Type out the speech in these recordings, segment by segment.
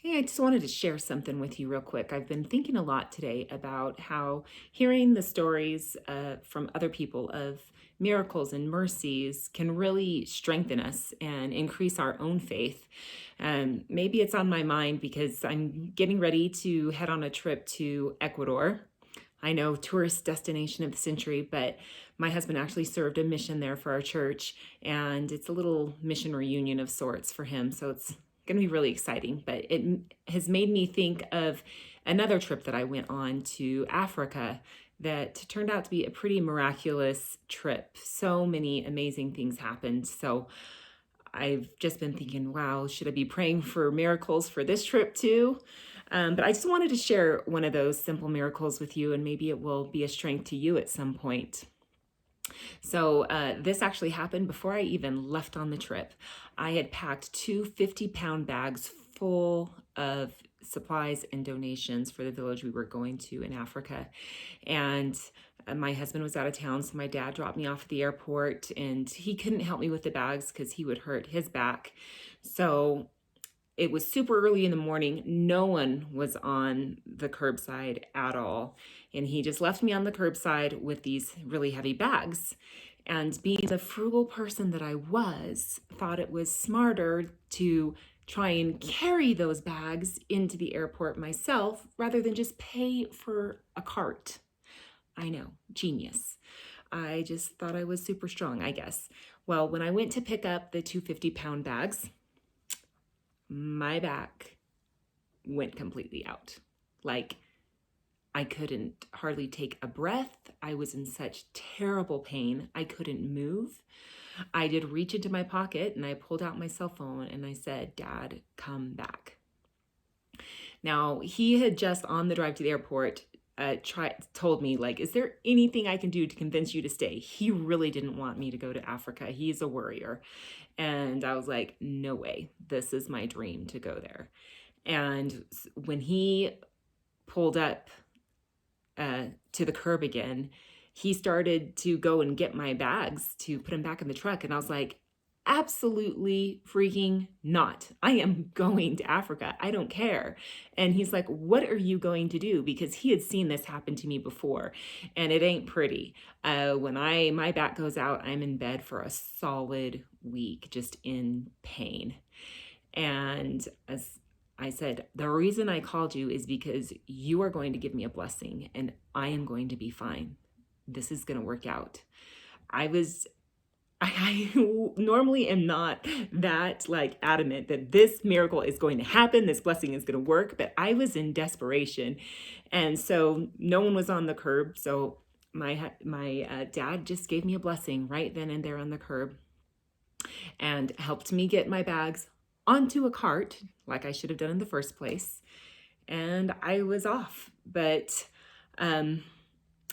Hey, I just wanted to share something with you real quick. I've been thinking a lot today about how hearing the stories from other people of miracles and mercies can really strengthen us and increase our own faith. Maybe it's on my mind because I'm getting ready to head on a trip to Ecuador. I know tourist destination of the century, but my husband actually served a mission there for our church, and it's a little mission reunion of sorts for him. So it's going to be really exciting. But it has made me think of another trip that I went on to Africa that turned out to be a pretty miraculous trip. So many amazing things happened. So I've just been thinking, wow, should I be praying for miracles for this trip too? But I just wanted to share one of those simple miracles with you, and maybe it will be a strength to you at some point. So, this actually happened before I even left on the trip. I had packed two 50-pound bags full of supplies and donations for the village we were going to in Africa. And my husband was out of town, so my dad dropped me off at the airport, and he couldn't help me with the bags because he would hurt his back. So it was super early in the morning. No one was on the curbside at all. And he just left me on the curbside with these really heavy bags. And being the frugal person that I was, thought it was smarter to try and carry those bags into the airport myself rather than just pay for a cart. I know, genius. I just thought I was super strong, I guess. Well, when I went to pick up the 250-pound bags, my back went completely out. Like, I couldn't hardly take a breath. I was in such terrible pain. I couldn't move. I did reach into my pocket and I pulled out my cell phone and I said, Dad, come back. Now, he had just on the drive to the airport told me, like, is there anything I can do to convince you to stay? He really didn't want me to go to Africa. He's a worrier. And I was like, no way. This is my dream to go there. And when he pulled up to the curb again, he started to go and get my bags to put them back in the truck. And I was like, absolutely freaking not. I am going to Africa. I don't care. And he's like, what are you going to do? Because he had seen this happen to me before, and it ain't pretty. When my back goes out, I'm in bed for a solid week, just in pain. And as I said, the reason I called you is because you are going to give me a blessing and I am going to be fine. This is going to work out. I was I normally am not that like adamant that this miracle is going to happen, this blessing is going to work, but I was in desperation. And so no one was on the curb, so my dad just gave me a blessing right then and there on the curb and helped me get my bags onto a cart like I should have done in the first place. And I was off. But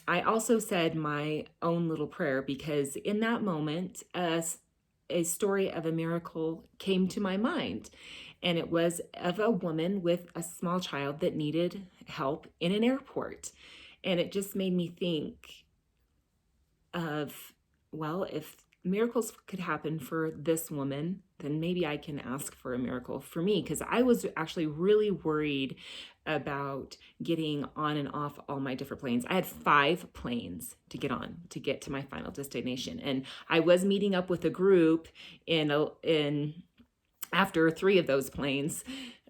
I also said my own little prayer because in that moment, a story of a miracle came to my mind. And it was of a woman with a small child that needed help in an airport. And it just made me think of, well, if miracles could happen for this woman, then maybe I can ask for a miracle for me. Because I was actually really worried about getting on and off all my different planes. I had 5 planes to get on to get to my final destination. And I was meeting up with a group in after 3 of those planes.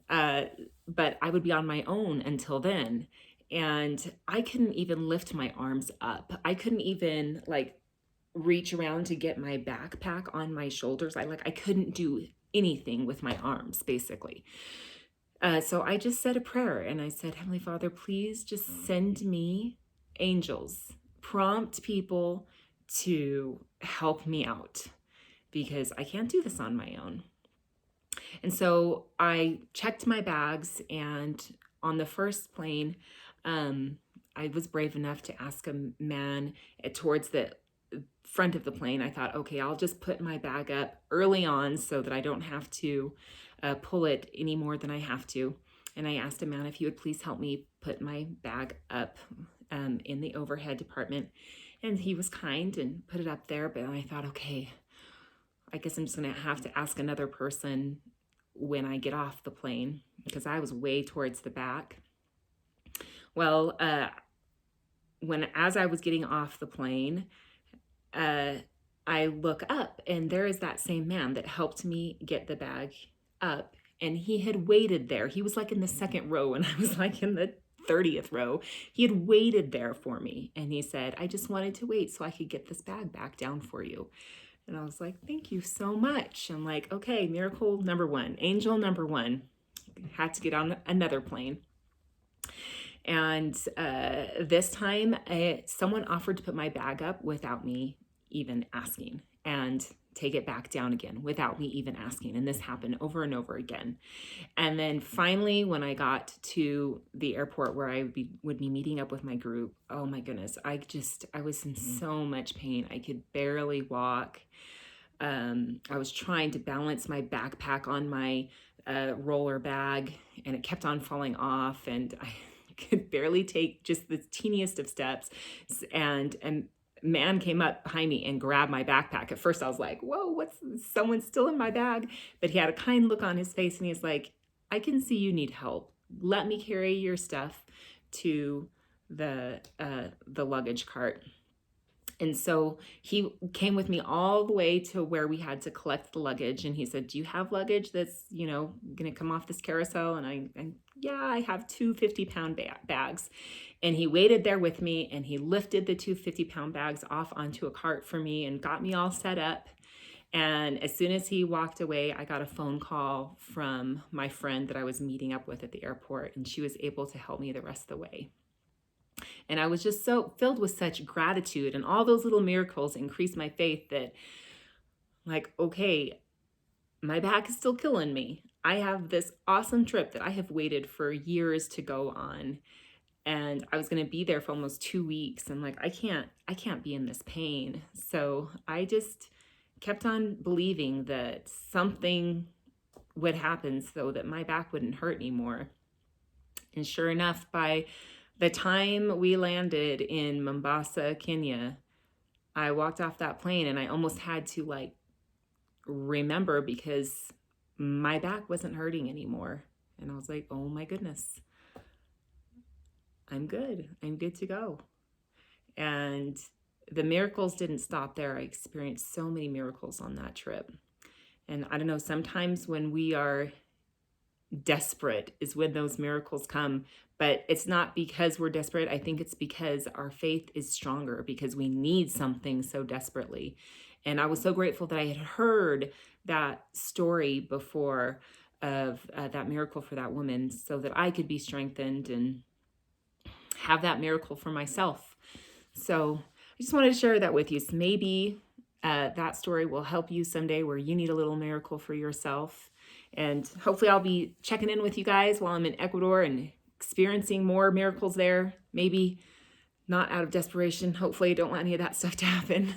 But I would be on my own until then. And I couldn't even lift my arms up. I couldn't even like reach around to get my backpack on my shoulders. I couldn't do anything with my arms basically. So I just said a prayer and I said, Heavenly Father, please just send me angels, prompt people to help me out because I can't do this on my own. And so I checked my bags, and on the first plane, I was brave enough to ask a man towards the front of the plane. I thought, okay, I'll just put my bag up early on so that I don't have to pull it any more than I have to. And I asked a man if he would please help me put my bag up in the overhead department. And he was kind and put it up there. But I thought, okay, I guess I'm just going to have to ask another person when I get off the plane because I was way towards the back. Well, as I was getting off the plane, I look up and there is that same man that helped me get the bag up. And he had waited there. He was like in the second row and I was like in the 30th row. He had waited there for me. And he said, I just wanted to wait so I could get this bag back down for you. And I was like, thank you so much. I'm like, okay, miracle number one, angel number one. Had to get on another plane. And this time, someone offered to put my bag up without me even asking, and take it back down again without me even asking. And this happened over and over again. And then finally, when I got to the airport where I would be meeting up with my group, oh my goodness, I was in so much pain. I could barely walk. I was trying to balance my backpack on my roller bag, and it kept on falling off, and I could barely take just the teeniest of steps. And man came up behind me and grabbed my backpack. At first I was like, whoa, someone's still in my bag? But he had a kind look on his face and he's like, I can see you need help. Let me carry your stuff to the luggage cart. And so he came with me all the way to where we had to collect the luggage. And he said, do you have luggage that's, going to come off this carousel? And yeah, I have two 50-pound bags. And he waited there with me and he lifted the two 50-pound bags off onto a cart for me and got me all set up. And as soon as he walked away, I got a phone call from my friend that I was meeting up with at the airport, and she was able to help me the rest of the way. And I was just so filled with such gratitude, and all those little miracles increased my faith that, like, okay, my back is still killing me. I have this awesome trip that I have waited for years to go on. And I was going to be there for almost 2 weeks. And like, I can't be in this pain. So I just kept on believing that something would happen so that my back wouldn't hurt anymore. And sure enough, by the time we landed in Mombasa, Kenya, I walked off that plane and I almost had to remember, because my back wasn't hurting anymore. And I was like, oh my goodness, I'm good. I'm good to go. And the miracles didn't stop there. I experienced so many miracles on that trip. And I don't know, sometimes when we are desperate is when those miracles come, but it's not because we're desperate. I think it's because our faith is stronger, because we need something so desperately. And I was so grateful that I had heard that story before of that miracle for that woman, so that I could be strengthened and have that miracle for myself. So I just wanted to share that with you. So maybe that story will help you someday where you need a little miracle for yourself. And hopefully I'll be checking in with you guys while I'm in Ecuador and experiencing more miracles there. Maybe not out of desperation. Hopefully I don't want any of that stuff to happen.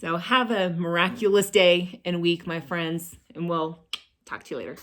So have a miraculous day and week, my friends, and we'll talk to you later.